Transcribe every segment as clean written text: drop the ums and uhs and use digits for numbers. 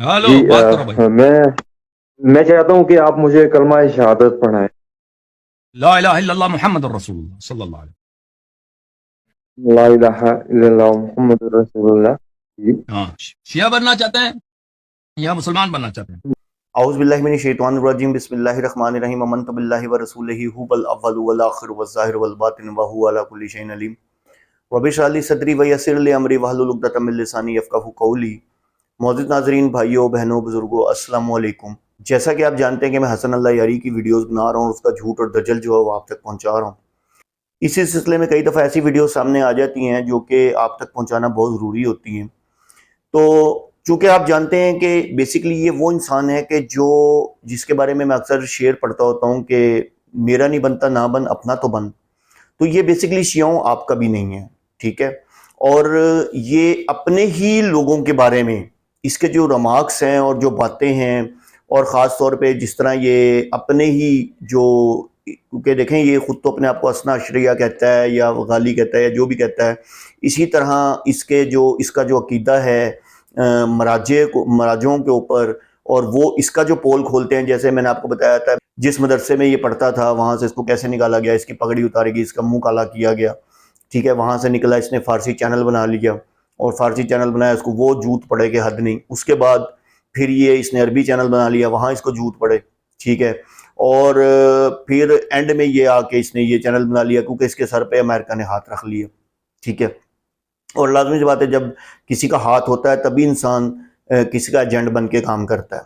Hello जी बात करो भाई। मैं चाहता हूँ कि आप मुझे कलमा शहादत पढ़ाएं। ला इलाहा इल्लल्लाह मुहम्मदुर रसूलुल्लाह सल्लल्लाहु अलैहि ला इलाहा इल्लल्लाह मुहम्मदुर रसूलुल्लाह। जी वसल्लम। हाँ, शिया बनना चाहते हैं या मुसलमान बनना चाहते हैं? औज़ुबिल्लाहि मिनश्शैतानिर्रजीम बिस्मिल्लाहिर्रहमानिर्रहीम अमन्तु बिल्लाहि व रसूलिहि हुवल अव्वलु वल आखिरु वज़्ज़ाहिरु वल बातिनु व हुवा अला कुल्लि शैइन अलीम रब्बि इश्रह ली सदरी व यस्सिर ली अमरी वहलुल उक़दतम मिन लिसानी यफ़क़हू क़ौली। मौजूद नाज़रीन, भाइयों बहनों बुज़ुर्गों, अस्सलामु अलैकुम। जैसा कि आप जानते हैं कि मैं हसन अल्लाह यारी की वीडियोज़ बना रहा हूँ और उसका झूठ और दजल जो है वो आप तक पहुँचा रहा हूँ। इसी सिलसिले में कई दफ़ा ऐसी वीडियो सामने आ जाती हैं जो कि आप तक पहुँचाना बहुत ज़रूरी होती हैं। तो चूँकि आप जानते हैं कि बेसिकली ये वो इंसान है कि जिसके बारे में मैं अक्सर शेर पढ़ता होता हूँ कि मेरा नहीं बनता ना बन अपना तो बन। तो ये बेसिकली शियाओं आपका भी नहीं है, ठीक है। और ये अपने ही लोगों के बारे में इसके जो रिमार्क्स हैं और जो बातें हैं, और ख़ास तौर पे जिस तरह ये अपने ही जो, क्योंकि देखें ये ख़ुद तो अपने आप को असना अशरिया कहता है या गाली कहता है या जो भी कहता है, इसी तरह इसका जो अकीदा है मराजों के ऊपर, और वो इसका जो पोल खोलते हैं, जैसे मैंने आपको बताया था जिस मदरसे में ये पढ़ता था वहाँ से इसको कैसे निकाला गया, इसकी पगड़ी उतारी गई, इसका मुंह काला किया गया, ठीक है। वहाँ से निकला, इसने फ़ारसी चैनल बना लिया और फ़ारसी चैनल बनाया, इसको वो जूत पड़े के हद नहीं। उसके बाद फिर ये इसने अरबी चैनल बना लिया, वहाँ इसको जूत पड़े, ठीक है। और फिर एंड में ये आके इसने ये चैनल बना लिया क्योंकि इसके सर पे अमेरिका ने हाथ रख लिया, ठीक है। और लाजमी सी बात है, जब किसी का हाथ होता है तभी इंसान किसी का एजेंट बन के काम करता है।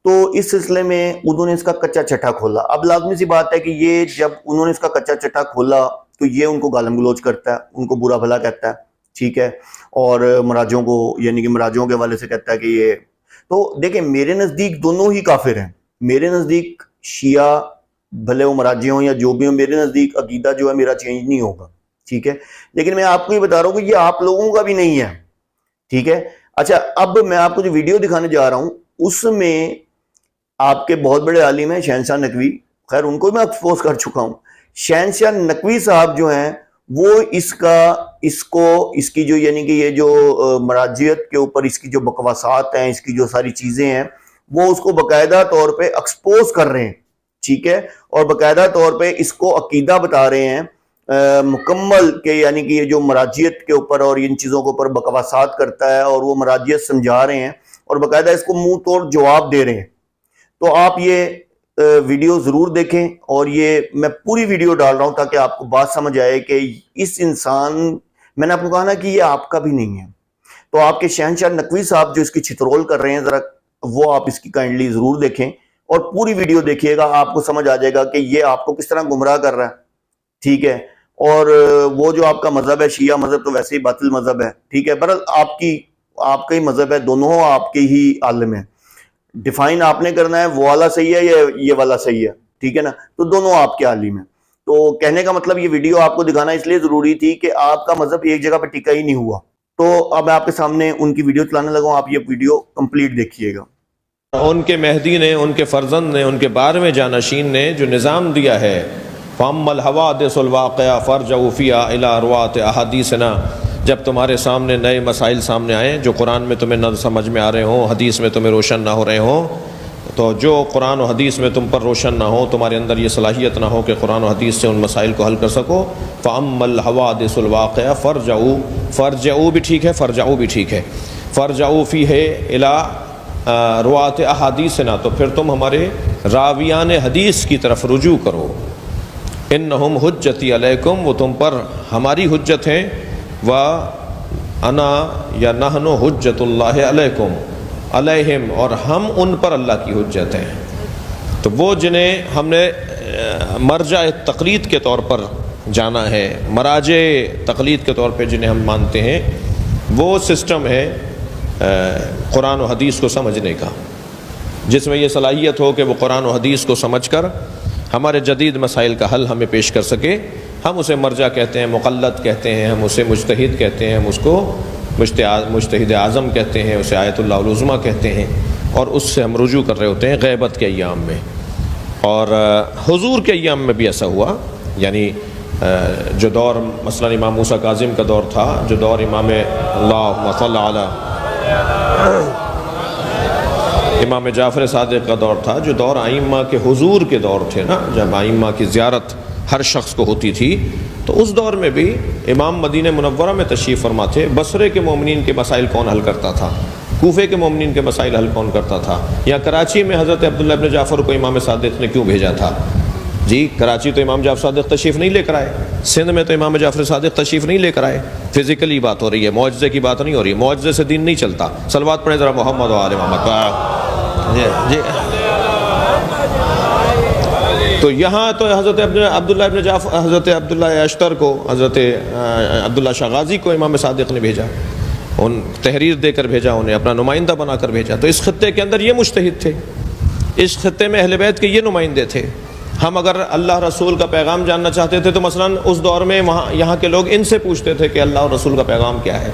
तो इस सिलसिले में उन्होंने इसका कच्चा चट्टा खोला। अब लाजमी सी बात है कि ये जब उन्होंने इसका कच्चा चट्टा खोला तो ये उनको गालम गलोच करता है, उनको बुरा भला कहता है, ठीक है। और मराजों को, यानी कि मराजों के वाले से कहता है कि ये, तो देखें मेरे नज़दीक दोनों ही काफिर हैं। मेरे नज़दीक शिया भले वो मराजी हों या जो भी हो, मेरे नज़दीक अकीदा जो है मेरा चेंज नहीं होगा, ठीक है। लेकिन मैं आपको ये बता रहा हूँ कि ये आप लोगों का भी नहीं है, ठीक है। अच्छा, अब मैं आपको जो वीडियो दिखाने जा रहा हूँ उसमें आपके बहुत बड़े आलिम हैं शहनशाह नकवी, खैर उनको मैं एक्सपोज कर चुका हूँ। शहनशाह नकवी साहब जो हैं वो इसकी जो, यानी कि ये जो मराजियत के ऊपर इसकी जो बकवासात हैं, इसकी जो सारी चीज़ें हैं, वो उसको बाकायदा तौर पे एक्सपोज कर रहे हैं, ठीक है। और बाकायदा तौर पे इसको अकीदा बता रहे हैं मुकम्मल के, यानी कि ये जो मराजियत के ऊपर और इन चीज़ों के ऊपर बकवासात करता है और वो मराजियत समझा रहे हैं और बाकायदा इसको मुंह तोड़ जवाब दे रहे हैं। तो आप ये वीडियो ज़रूर देखें, और ये मैं पूरी वीडियो डाल रहा हूँ ताकि आपको बात समझ आए कि इस इंसान, मैंने आपको कहा ना कि ये आपका भी नहीं है। तो आपके शहनशाह नकवी साहब जो इसकी छितरोल कर रहे हैं, ज़रा वो आप इसकी काइंडली ज़रूर देखें और पूरी वीडियो देखिएगा, आपको समझ आ जाएगा कि ये आपको किस तरह गुमराह कर रहा है, ठीक है। और वो जो आपका मज़हब है शिया मज़हब, तो वैसे ही बातिल मज़हब है, ठीक है। बहरहाल आपका ही मज़हब है, दोनों आपके ही आलिम है। डिफाइन आपने करना है वो वाला सही है या ये वाला सही है, ठीक है ना। तो दोनों आपके आलिम है। तो कहने का मतलब ये वीडियो आपको दिखाना इसलिए ज़रूरी थी कि आपका मज़हब एक जगह पर टिका ही नहीं हुआ। तो अब मैं आपके सामने उनकी वीडियो चलाने लगा हूँ, आप ये वीडियो कंप्लीट देखिएगा। उनके मेहदी ने, उनके फर्जंद ने, उनके बारहवें जानशीन ने जो निज़ाम दिया है, फ़अम्मल हवादिसुल वाक़िआ फ़रजऊ फ़ीहा इला अरवात अहादीसना, जब तुम्हारे सामने नए मसाइल सामने आए जो कुरान में तुम्हें न समझ में आ रहे हों, हदीस में तुम्हें रोशन ना हो रहे हों, तो जो कुरान और हदीस में तुम पर रोशन ना हो, तुम्हारे अंदर ये सलाहियत ना हो कि कुरान और हदीस से उन मसाइल को हल कर सको, फ़अम्मल हवादिसुल वाक़िआ फ़रजऊ भी ठीक है, फ़रजऊ भी ठीक है, फ़रजऊ फ़ीहा इला रुआत अहादीसना, तो फिर तुम हमारे रावियान हदीस की तरफ रुजू करो। इन्नहुम हुज्जती अलैकुम, वो तुम पर हमारी हुज्जत हैं, व अना या नहनु हुज्जतुल्लाहि अलैकुम अलैहिम, और हम उन पर अल्लाह की हुज्जत हैं। तो वो जिन्हें हमने मरजा तक़लीद के तौर पर जाना है, मराजे तक़लीद के तौर पे जिन्हें हम मानते हैं, वो सिस्टम है कुरान और हदीस को समझने का, जिसमें ये सलाहियत हो कि वो कुरान और हदीस को समझकर हमारे जदीद मसाइल का हल हमें पेश कर सके। हम उसे मर्जा कहते हैं, मुक़ल्लद कहते हैं, हम उसे मुज्तहिद कहते हैं, हम उसको मुज्तहिद आज़म कहते हैं, उसे आयतुल्लाहुल उज़्मा कहते हैं, और उससे हम रुजू कर रहे होते हैं ग़ैबत के अय्याम में। और हुज़ूर के अय्याम में भी ऐसा हुआ, यानी जो दौर मसलन इमाम मूसा काज़िम का दौर था, जो दौर इमाम अल्लाहुम्मा सल्लि अला امام جعفر صادق کا دور تھا، جو دور ائمہ کے حضور کے دور تھے نا، جب ائمہ کی زیارت ہر شخص کو ہوتی تھی، تو اس دور میں بھی امام مدینہ منورہ میں تشریف فرما تھے۔ بصرے کے مومنین کے مسائل کون حل کرتا تھا؟ کوفے کے مومنین کے مسائل حل کون کرتا تھا؟ یا کراچی میں حضرت عبداللہ ابن جعفر کو امام صادق نے کیوں بھیجا تھا؟ جی کراچی تو امام جعفر صادق تشریف نہیں لے کر آئے، سندھ میں تو امام جعفر صادق تشریف نہیں لے کر آئے۔ فزیکلی بات ہو رہی ہے، معجزے کی بات نہیں ہو رہی ہے، معجزے سے دین نہیں چلتا۔ صلوات پڑھیں ذرا محمد و آل محمد۔ جی تو یہاں تو حضرت عبداللہ ابن جعفر، حضرت عبداللہ اشتر کو، حضرت عبداللہ شاہ غازی کو امام صادق نے بھیجا، ان تحریر دے کر بھیجا، انہیں اپنا نمائندہ بنا کر بھیجا۔ تو اس خطے کے اندر یہ مجتہد تھے، اس خطے میں اہل بیت کے یہ نمائندے تھے۔ ہم اگر اللہ رسول کا پیغام جاننا چاہتے تھے تو مثلا اس دور میں یہاں کے لوگ ان سے پوچھتے تھے کہ اللہ اور رسول کا پیغام کیا ہے،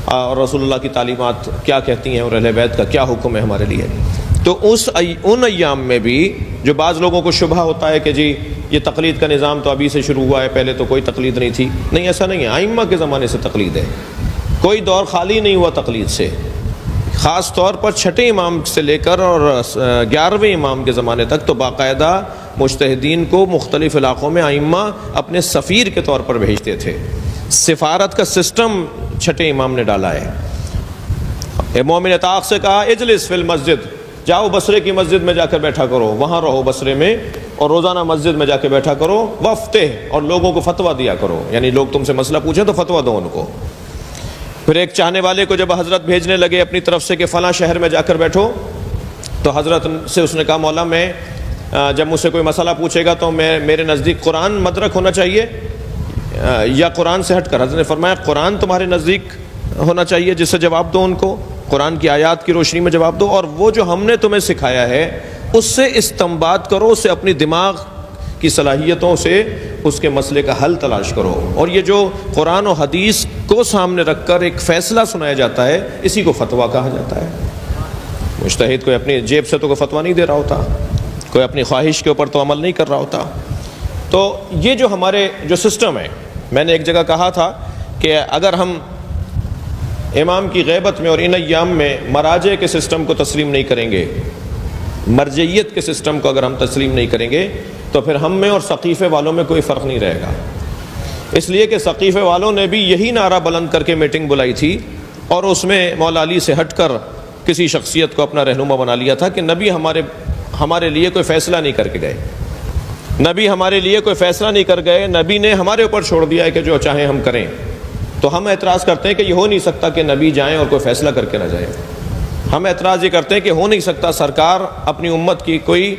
اور رسول اللہ کی تعلیمات کیا کہتی ہیں، اور اہل بیت کا کیا حکم ہے ہمارے لیے۔ تو ان ایام میں بھی جو بعض لوگوں کو شبہ ہوتا ہے کہ جی یہ تقلید کا نظام تو ابھی سے شروع ہوا ہے، پہلے تو کوئی تقلید نہیں تھی، نہیں ایسا نہیں ہے، ائمہ کے زمانے سے تقلید ہے، کوئی دور خالی نہیں ہوا تقلید سے۔ خاص طور پر چھٹے امام سے لے کر اور 11ویں امام کے زمانے تک تو باقاعدہ مجتہدین کو مختلف علاقوں میں ائمہ اپنے سفیر کے طور پر بھیجتے تھے۔ سفارت کا سسٹم چھٹے امام نے ڈالا ہے۔ امام نے طاق سے کہا اجلس فی المسجد، جاؤ بصرے کی مسجد میں جا کر بیٹھا کرو، وہاں رہو بصرے میں، اور روزانہ مسجد میں جا کے بیٹھا کرو، وفتح، اور لوگوں کو فتویٰ دیا کرو، یعنی لوگ تم سے مسئلہ پوچھیں تو فتویٰ دو ان کو۔ پھر ایک چاہنے والے کو جب حضرت بھیجنے لگے اپنی طرف سے کہ فلاں شہر میں جا کر بیٹھو، تو حضرت سے اس نے کہا مولا میں جب مجھ سے کوئی مسئلہ پوچھے گا تو میرے نزدیک قرآن مدرک ہونا چاہیے یا قرآن سے ہٹ کر؟ حضرت نے فرمایا قرآن تمہارے نزدیک ہونا چاہیے، جس سے جواب دو ان کو، قرآن کی آیات کی روشنی میں جواب دو، اور وہ جو ہم نے تمہیں سکھایا ہے اس سے استنباط کرو، اس سے اپنی دماغ کی صلاحیتوں سے اس کے مسئلے کا حل تلاش کرو۔ اور یہ جو قرآن و حدیث کو سامنے رکھ کر ایک فیصلہ سنایا جاتا ہے، اسی کو فتویٰ کہا جاتا ہے۔ مجتہد کوئی اپنی جیب سے تو کوئی فتویٰ نہیں دے رہا ہوتا، کوئی اپنی خواہش کے اوپر تو عمل نہیں کر رہا ہوتا۔ تو یہ جو ہمارے جو سسٹم ہے، میں نے ایک جگہ کہا تھا کہ اگر ہم امام کی غیبت میں اور ان ایام میں مراجع کے سسٹم کو تسلیم نہیں کریں گے، مرجعیت کے سسٹم کو اگر ہم تسلیم نہیں کریں گے، تو پھر ہم میں اور ثقیفے والوں میں کوئی فرق نہیں رہے گا۔ اس لیے کہ ثقیفے والوں نے بھی یہی نعرہ بلند کر کے میٹنگ بلائی تھی، اور اس میں مولا علی سے ہٹ کر کسی شخصیت کو اپنا رہنما بنا لیا تھا کہ نبی ہمارے لیے کوئی فیصلہ نہیں کر کے گئے، نبی ہمارے لیے کوئی فیصلہ نہیں کر گئے، نبی نے ہمارے اوپر چھوڑ دیا ہے کہ جو چاہیں ہم کریں۔ تو ہم اعتراض کرتے ہیں کہ یہ ہو نہیں سکتا کہ نبی جائیں اور کوئی فیصلہ کر کے نہ جائیں۔ ہم اعتراض یہ کرتے ہیں کہ ہو نہیں سکتا سرکار اپنی امت کی کوئی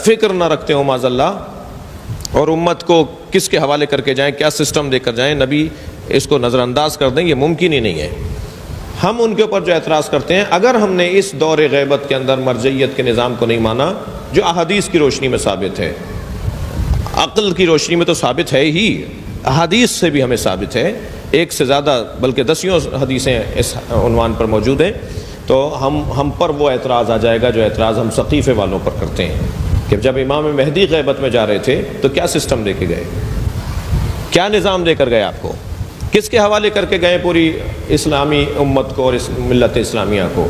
فکر نہ رکھتے ہوں معاذ اللہ، اور امت کو کس کے حوالے کر کے جائیں، کیا سسٹم دے کر جائیں، نبی اس کو نظر انداز کر دیں، یہ ممکن ہی نہیں ہے۔ ہم ان کے اوپر جو اعتراض کرتے ہیں، اگر ہم نے اس دور غیبت کے اندر مرجعیت کے نظام کو نہیں مانا جو احادیث کی روشنی میں ثابت ہے، عقل کی روشنی میں تو ثابت ہے ہی، احادیث سے بھی ہمیں ثابت ہے، ایک سے زیادہ بلکہ دسیوں حدیثیں اس عنوان پر موجود ہیں، تو ہم پر وہ اعتراض آ جائے گا جو اعتراض ہم ثقیفے والوں پر کرتے ہیں کہ جب امام مہدی غیبت میں جا رہے تھے تو کیا سسٹم دے کے گئے، کیا نظام دے کر گئے، آپ کو کس کے حوالے کر کے گئے پوری اسلامی امت کو اور اس ملت اسلامیہ کو۔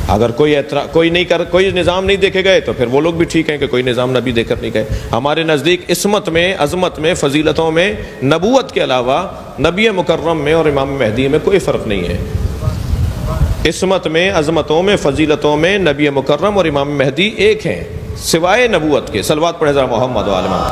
اگر کوئی نظام نہیں دیکھے گئے تو پھر وہ لوگ بھی ٹھیک ہیں کہ کوئی نظام نبی دے کر نہیں گئے۔ ہمارے نزدیک عصمت میں، عظمت میں، فضیلتوں میں نبوت کے علاوہ نبی مکرم میں اور امام مہدی میں کوئی فرق نہیں ہے۔ عصمت میں، عظمتوں میں، فضیلتوں میں نبی مکرم اور امام مہدی ایک ہیں سوائے نبوت کے۔ صلوات پڑھیں ذرا محمد و آل محمد۔